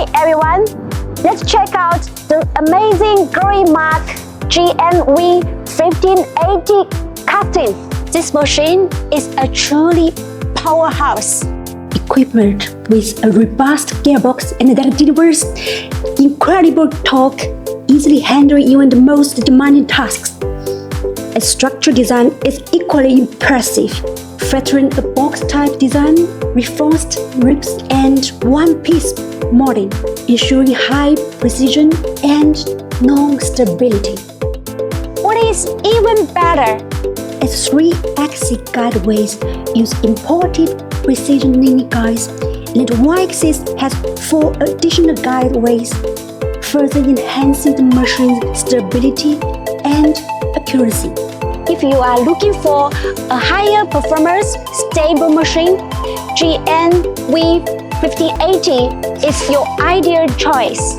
Hi everyone, let's check out the amazing Glorymaq VMC1580 casting. This machine is a truly powerhouse. Equipped with a robust gearbox and that delivers incredible torque, easily handling even the most demanding tasks. Its structural design is equally impressive, featuring a box-type design, reinforced ribs, and one-piece molding, ensuring high precision and long stability. What is even better? Its 3-axis guideways use imported precision linear guides, and the Y-axis has 4 additional guideways, further enhancing the machine's stability and accuracy. If you are looking for a higher performance, stable machine, VMC1580 is your ideal choice.